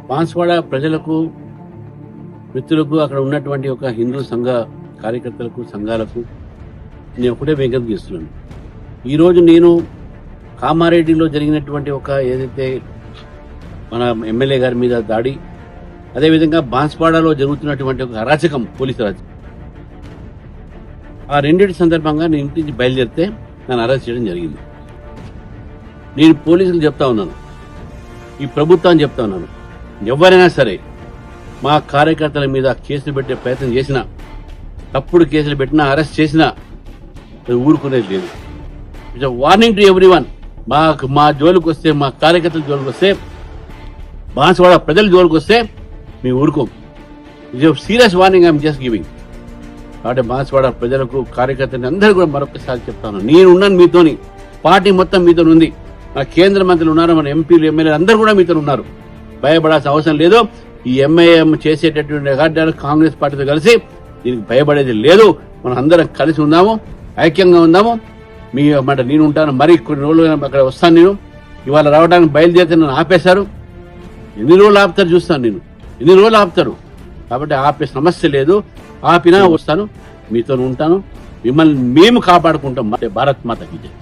బాన్స్వాడ ప్రజలకు, మిత్రులకు, అక్కడ ఉన్నటువంటి ఒక హిందూ సంఘ కార్యకర్తలకు, సంఘాలకు నేను ఒకటే విజ్ఞప్తి చేస్తున్నాను. ఈరోజు నేను కామారెడ్డిలో జరిగినటువంటి ఒక ఏదైతే మన ఎమ్మెల్యే గారి మీద దాడి, అదేవిధంగా బాన్స్వాడలో జరుగుతున్నటువంటి ఒక అరాచకం, పోలీసు అరాచకం, ఆ రెండింటి సందర్భంగా నేను ఇంటి నుంచి బయలుదేరితే నన్ను అరెస్ట్ చేయడం జరిగింది. నేను పోలీసులు చెప్తా ఉన్నాను, ఈ ప్రభుత్వాన్ని చెప్తా ఉన్నాను, ఎవరైనా సరే మా కార్యకర్తల మీద కేసులు పెట్టే ప్రయత్నం చేసినా, తప్పుడు కేసులు పెట్టినా, అరెస్ట్ చేసినా ఊరుకునేది లేదు. It's warning to everyone. మా జోలికి వస్తే, మా కార్యకర్తల జోలికి వస్తే, బాన్స్వాడ ప్రజల జోలికి వస్తే మీ ఊరుకోం. It's serious warning I'm just giving. కాబట్టి బాన్స్వాడ ప్రజలకు, కార్యకర్తలు అందరూ కూడా మరొకసారి చెప్తాను, నేను ఉన్నాను మీతోని, పార్టీ మొత్తం మీతో ఉంది, మన కేంద్ర మంత్రులు ఉన్నారు, మన ఎంపీలు, ఎమ్మెల్యేలు అందరూ కూడా మీతో ఉన్నారు. భయపడాల్సిన అవసరం లేదు. ఈ ఎంఐఎం చేసేటటువంటి రికార్డు కాంగ్రెస్ పార్టీతో కలిసి దీనికి భయపడేది లేదు. మనం అందరం కలిసి ఉందాము, ఐక్యంగా ఉందాము. మీ మాట నేను ఉంటాను, మరి కొన్ని రోజులు అక్కడ వస్తాను. నేను ఇవాళ రావడానికి బయలుదేరితే నన్ను ఆపేశారు. ఎన్ని రోజులు ఆపుతారు చూస్తాను, నేను ఎన్ని రోజులు ఆపుతారు. కాబట్టి ఆపే సమస్య లేదు. ఆపినా వస్తాను, మీతో ఉంటాను, మిమ్మల్ని మేము కాపాడుకుంటాం. భారత్ మాతకి జై.